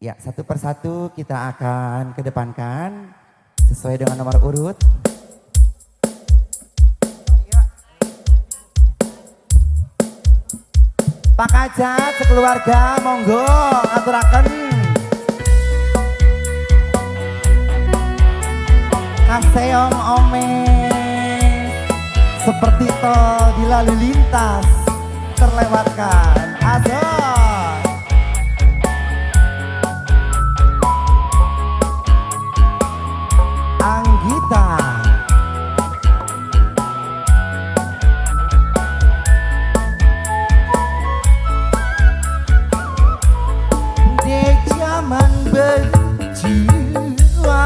Ya, satu persatu kita akan kedepankan sesuai dengan nomor urut. Pak Kajat sekeluarga monggo aturaken. Kaseong ome seperti tol di lalu lintas terlewatkan. Azon. Anggita. Di zaman berjiwa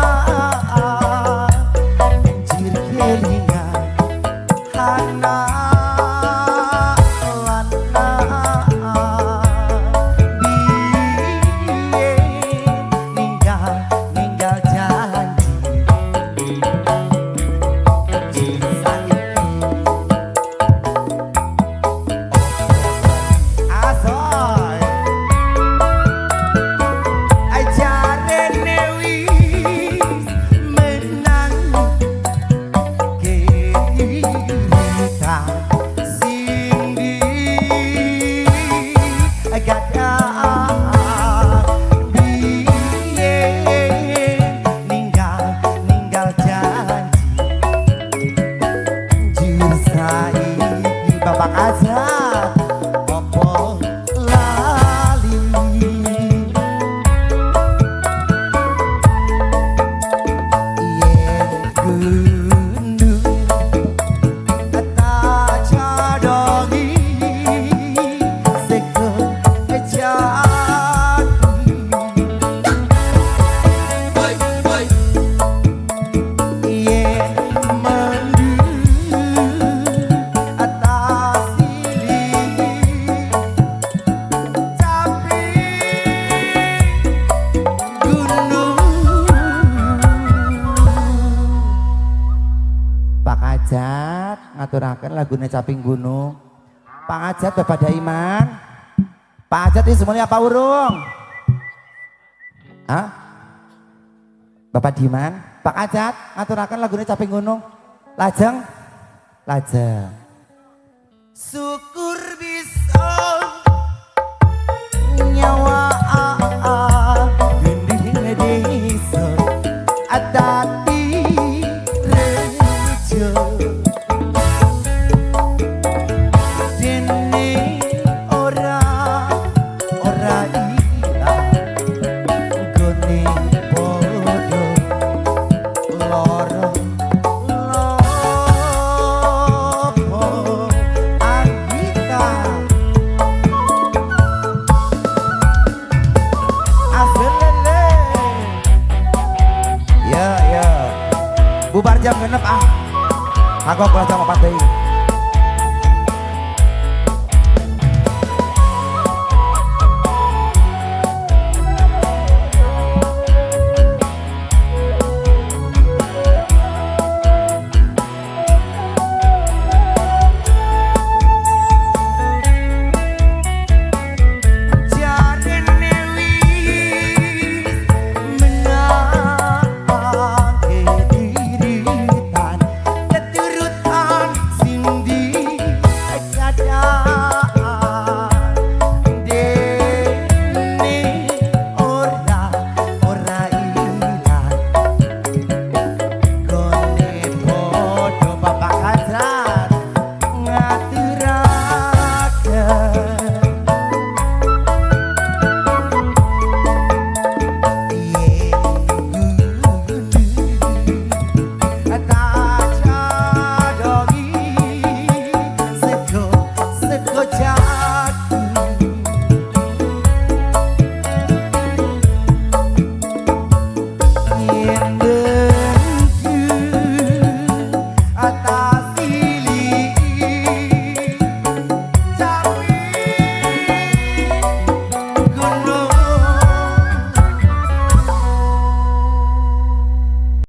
banjir kelingan hana lana biye ninggal janji asoy ajarene wis menang kita sindi gada biye ninggal janji jir saiki Bapak Azat opo lali yen gunung tak cadongi seko jati yen mendung atas sini tapi gunung. Pak Kajat ngaturaken lagune Caping Gunung. Pak Kajat Bapak Daiman. Pak Kajat ini semuanya apa urung? Hah? Bapak Diman. Pak Kajat ngaturaken lagune Caping Gunung. Lajeng. Syukur bisa nyawa gending desa adati rejo dene ora ilang gone podo loro lopo Anggita aselele ya bubar jam genep aku jam 4 deui.